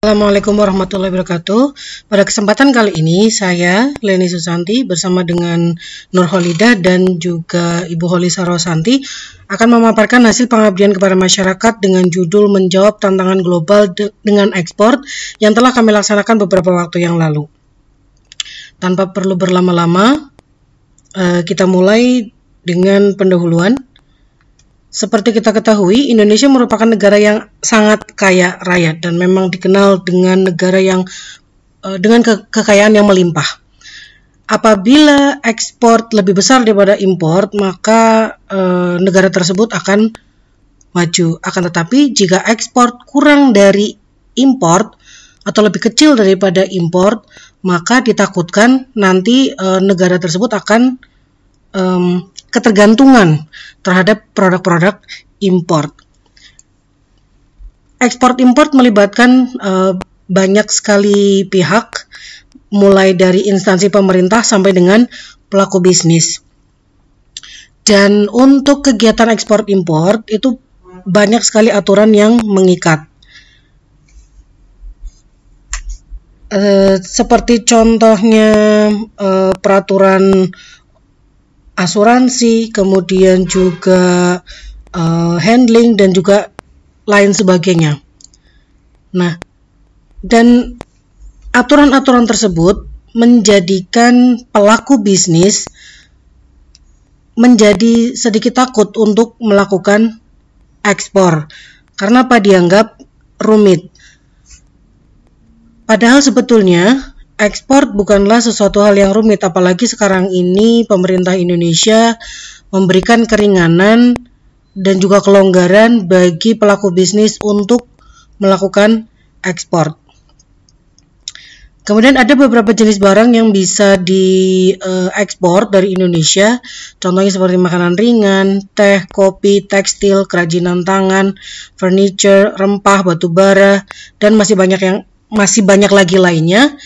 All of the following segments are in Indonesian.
Assalamualaikum warahmatullahi wabarakatuh. Pada kesempatan kali ini saya, Leni Susanti, bersama dengan Nur Holidah dan juga Ibu Holisa Rosanti akan memaparkan hasil pengabdian kepada masyarakat dengan judul Menjawab Tantangan Global dengan Ekspor yang telah kami laksanakan beberapa waktu yang lalu. Tanpa perlu berlama-lama, kita mulai dengan pendahuluan. Seperti kita ketahui, Indonesia merupakan negara yang sangat kaya raya dan memang dikenal dengan negara yang dengan kekayaan yang melimpah. Apabila ekspor lebih besar daripada impor, maka negara tersebut akan maju. Akan tetapi, jika ekspor kurang dari impor atau lebih kecil daripada impor, maka ditakutkan nanti negara tersebut akan ketergantungan terhadap produk-produk impor. Ekspor-impor melibatkan banyak sekali pihak, mulai dari instansi pemerintah sampai dengan pelaku bisnis. Dan untuk kegiatan ekspor-impor itu banyak sekali aturan yang mengikat. Seperti contohnya peraturan asuransi, kemudian juga handling dan juga lain sebagainya. Nah, dan aturan-aturan tersebut menjadikan pelaku bisnis menjadi sedikit takut untuk melakukan ekspor karena apa? Dianggap rumit. Padahal sebetulnya ekspor bukanlah sesuatu hal yang rumit, apalagi sekarang ini pemerintah Indonesia memberikan keringanan dan juga kelonggaran bagi pelaku bisnis untuk melakukan ekspor. Kemudian ada beberapa jenis barang yang bisa diekspor dari Indonesia, contohnya seperti makanan ringan, teh, kopi, tekstil, kerajinan tangan, furniture, rempah, batu bara, dan masih banyak lagi lainnya.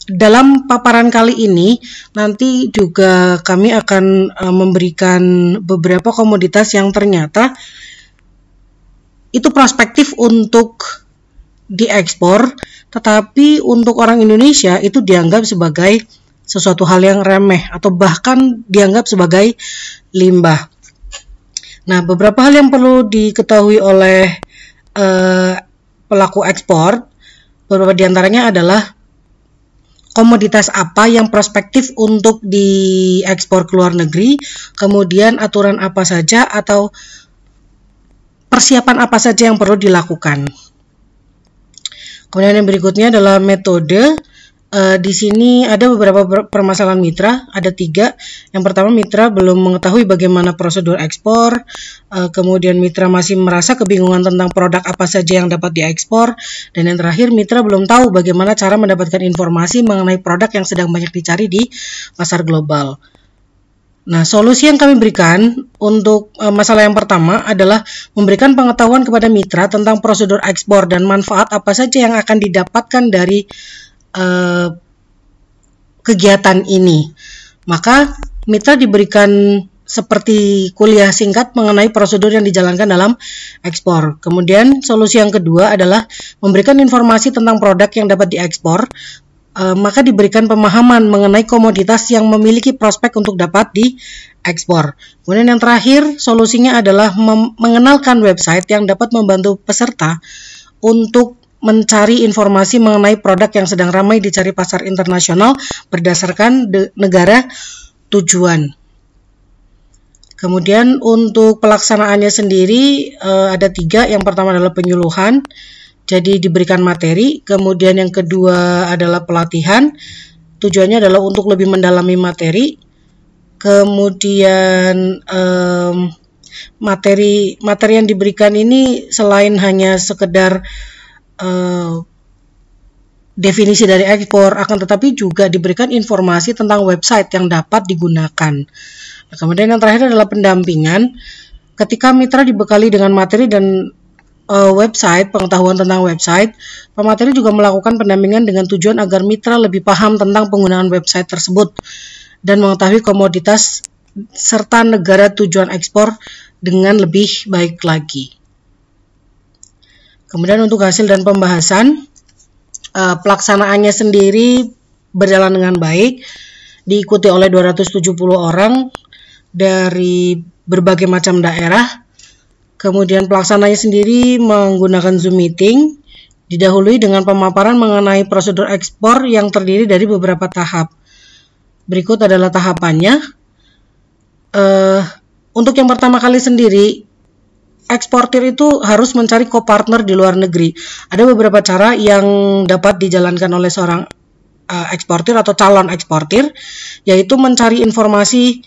Dalam paparan kali ini nanti juga kami akan memberikan beberapa komoditas yang ternyata itu prospektif untuk diekspor, tetapi untuk orang Indonesia itu dianggap sebagai sesuatu hal yang remeh atau bahkan dianggap sebagai limbah. Nah, beberapa hal yang perlu diketahui oleh pelaku ekspor, beberapa diantaranya adalah komoditas apa yang prospektif untuk diekspor ke luar negeri, kemudian aturan apa saja atau persiapan apa saja yang perlu dilakukan. Kemudian yang berikutnya adalah metode. Di sini ada beberapa permasalahan mitra, ada 3. Yang pertama, mitra belum mengetahui bagaimana prosedur ekspor, kemudian mitra masih merasa kebingungan tentang produk apa saja yang dapat diekspor, dan yang terakhir, mitra belum tahu bagaimana cara mendapatkan informasi mengenai produk yang sedang banyak dicari di pasar global. Nah, solusi yang kami berikan untuk masalah yang pertama adalah memberikan pengetahuan kepada mitra tentang prosedur ekspor dan manfaat apa saja yang akan didapatkan dari kegiatan ini. Maka mitra diberikan seperti kuliah singkat mengenai prosedur yang dijalankan dalam ekspor. Kemudian solusi yang kedua adalah memberikan informasi tentang produk yang dapat diekspor. Maka diberikan pemahaman mengenai komoditas yang memiliki prospek untuk dapat diekspor. Kemudian yang terakhir solusinya adalah mengenalkan website yang dapat membantu peserta untuk mencari informasi mengenai produk yang sedang ramai dicari pasar internasional berdasarkan negara tujuan. Kemudian untuk pelaksanaannya sendiri ada 3. Yang pertama adalah penyuluhan, jadi diberikan materi. Kemudian yang kedua adalah pelatihan, tujuannya adalah untuk lebih mendalami materi. Kemudian materi yang diberikan ini selain hanya sekedar definisi dari ekspor, akan tetapi juga diberikan informasi tentang website yang dapat digunakan. Nah, kemudian yang terakhir adalah pendampingan. Ketika mitra dibekali dengan materi dan website, pengetahuan tentang website, pemateri juga melakukan pendampingan dengan tujuan agar mitra lebih paham tentang penggunaan website tersebut dan mengetahui komoditas serta negara tujuan ekspor dengan lebih baik lagi. Kemudian untuk hasil dan pembahasan, pelaksanaannya sendiri berjalan dengan baik, diikuti oleh 270 orang dari berbagai macam daerah. Kemudian pelaksananya sendiri menggunakan Zoom meeting, didahului dengan pemaparan mengenai prosedur ekspor yang terdiri dari beberapa tahap. Berikut adalah tahapannya. Untuk yang pertama kali sendiri, eksportir itu harus mencari co-partner di luar negeri. Ada beberapa cara yang dapat dijalankan oleh seorang eksportir atau calon eksportir, yaitu mencari informasi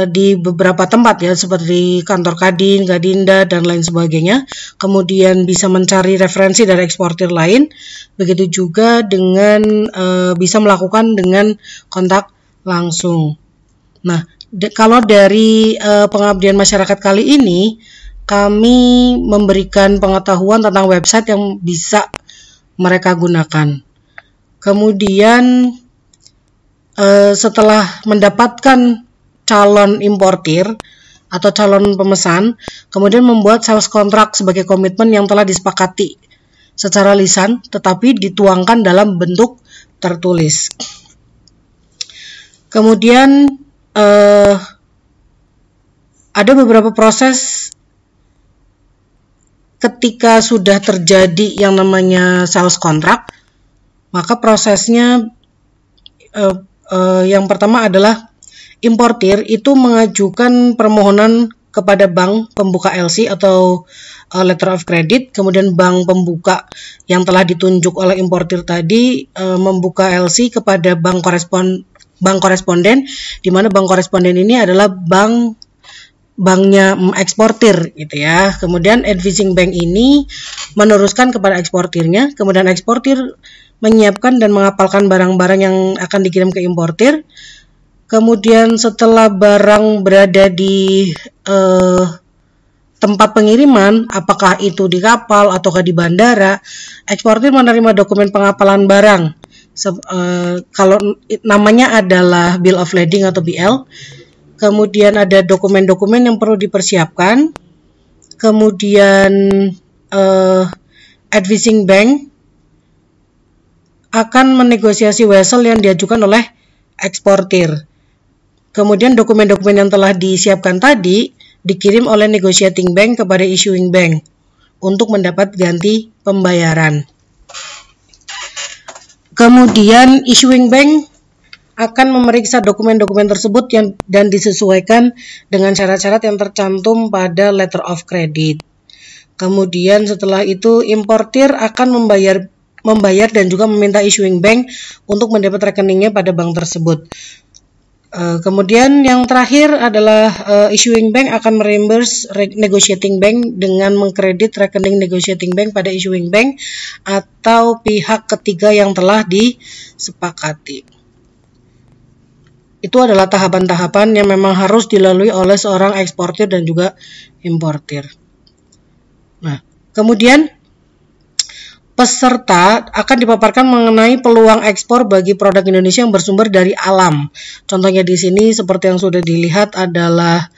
di beberapa tempat ya, seperti kantor Kadin, Kadinda, dan lain sebagainya. Kemudian bisa mencari referensi dari eksportir lain. Begitu juga dengan bisa melakukan dengan kontak langsung. Nah, kalau dari pengabdian masyarakat kali ini, kami memberikan pengetahuan tentang website yang bisa mereka gunakan. Kemudian setelah mendapatkan calon importir atau calon pemesan, kemudian membuat sales contract sebagai komitmen yang telah disepakati secara lisan tetapi dituangkan dalam bentuk tertulis. Kemudian ada beberapa proses ketika sudah terjadi yang namanya sales contract, maka prosesnya yang pertama adalah importir itu mengajukan permohonan kepada bank pembuka LC atau letter of credit, kemudian bank pembuka yang telah ditunjuk oleh importir tadi membuka LC kepada bank koresponden, di mana bank koresponden ini adalah banknya eksportir gitu ya. Kemudian advising bank ini meneruskan kepada eksportirnya, kemudian eksportir menyiapkan dan menghafalkan barang-barang yang akan dikirim ke importir. Kemudian setelah barang berada di tempat pengiriman, apakah itu di kapal ataukah di bandara, eksportir menerima dokumen penghafalan barang. Kalau namanya adalah bill of lading atau BL. Kemudian ada dokumen-dokumen yang perlu dipersiapkan. Kemudian advising bank akan menegosiasi vessel yang diajukan oleh eksportir. Kemudian dokumen-dokumen yang telah disiapkan tadi dikirim oleh negotiating bank kepada issuing bank untuk mendapat ganti pembayaran. Kemudian issuing bank akan memeriksa dokumen-dokumen tersebut dan disesuaikan dengan syarat-syarat yang tercantum pada letter of credit. Kemudian setelah itu importir akan membayar dan juga meminta issuing bank untuk mendapat rekeningnya pada bank tersebut. Kemudian yang terakhir adalah issuing bank akan mereimburse negotiating bank dengan mengkredit rekening negotiating bank pada issuing bank atau pihak ketiga yang telah disepakati. Itu adalah tahapan-tahapan yang memang harus dilalui oleh seorang eksportir dan juga importir. Nah, kemudian peserta akan dipaparkan mengenai peluang ekspor bagi produk Indonesia yang bersumber dari alam. Contohnya di sini seperti yang sudah dilihat adalah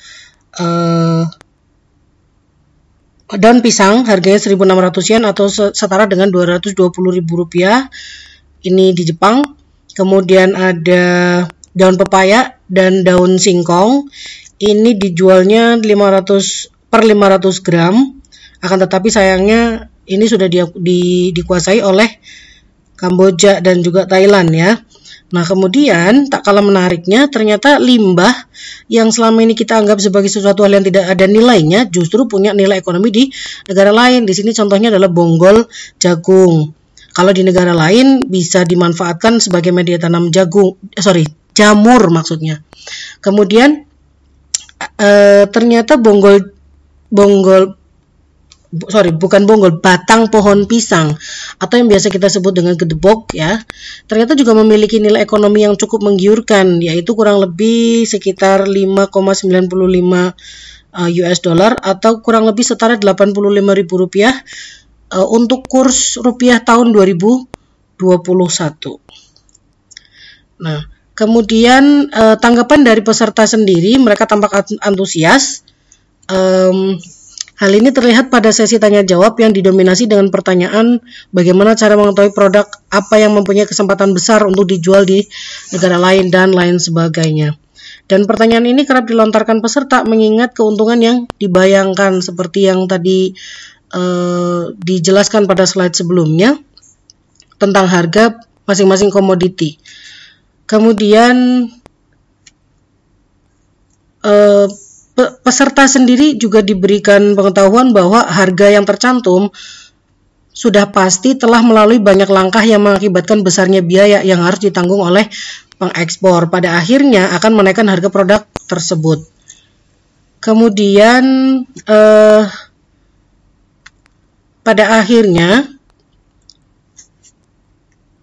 daun pisang harganya 1.600 yen atau setara dengan Rp220.000. Ini di Jepang. Kemudian ada daun pepaya dan daun singkong. Ini dijualnya 500 per 500 gram. Akan tetapi sayangnya ini sudah dikuasai oleh Kamboja dan juga Thailand ya. Nah kemudian tak kalah menariknya ternyata limbah yang selama ini kita anggap sebagai sesuatu hal yang tidak ada nilainya justru punya nilai ekonomi di negara lain. Di sini contohnya adalah bonggol jagung. Kalau di negara lain bisa dimanfaatkan sebagai media tanam jamur maksudnya. Kemudian ternyata batang pohon pisang atau yang biasa kita sebut dengan gedebok ya, ternyata juga memiliki nilai ekonomi yang cukup menggiurkan, yaitu kurang lebih sekitar 5,95 US dollar atau kurang lebih setara Rp85.000 untuk kurs rupiah tahun 2021. Nah, kemudian tanggapan dari peserta sendiri, mereka tampak antusias. Hal ini terlihat pada sesi tanya jawab yang didominasi dengan pertanyaan bagaimana cara mengetahui produk apa yang mempunyai kesempatan besar untuk dijual di negara lain dan lain sebagainya. Dan pertanyaan ini kerap dilontarkan peserta mengingat keuntungan yang dibayangkan seperti yang tadi dijelaskan pada slide sebelumnya tentang harga masing-masing komoditi. Kemudian peserta sendiri juga diberikan pengetahuan bahwa harga yang tercantum sudah pasti telah melalui banyak langkah yang mengakibatkan besarnya biaya yang harus ditanggung oleh pengekspor. Pada akhirnya akan menaikkan harga produk tersebut. Kemudian pada akhirnya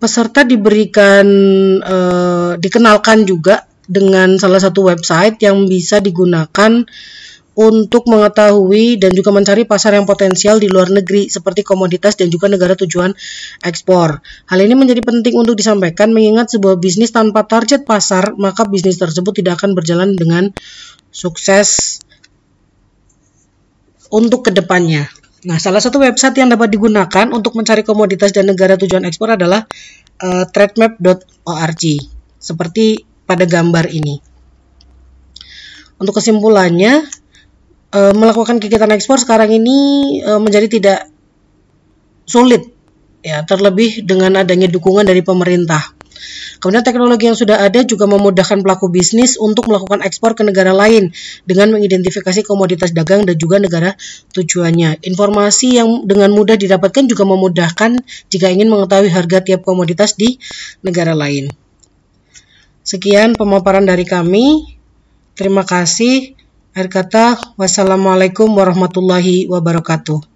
peserta dikenalkan juga dengan salah satu website yang bisa digunakan untuk mengetahui dan juga mencari pasar yang potensial di luar negeri seperti komoditas dan juga negara tujuan ekspor. Hal ini menjadi penting untuk disampaikan mengingat sebuah bisnis tanpa target pasar, maka bisnis tersebut tidak akan berjalan dengan sukses untuk kedepannya. Nah, salah satu website yang dapat digunakan untuk mencari komoditas dan negara tujuan ekspor adalah trademap.org. Seperti pada gambar ini. Untuk kesimpulannya, melakukan kegiatan ekspor sekarang ini menjadi tidak sulit, ya, terlebih dengan adanya dukungan dari pemerintah. Kemudian teknologi yang sudah ada juga memudahkan pelaku bisnis untuk melakukan ekspor ke negara lain dengan mengidentifikasi komoditas dagang dan juga negara tujuannya. Informasi yang dengan mudah didapatkan juga memudahkan jika ingin mengetahui harga tiap komoditas di negara lain. Sekian pemaparan dari kami. Terima kasih. Akhir kata, wassalamualaikum warahmatullahi wabarakatuh.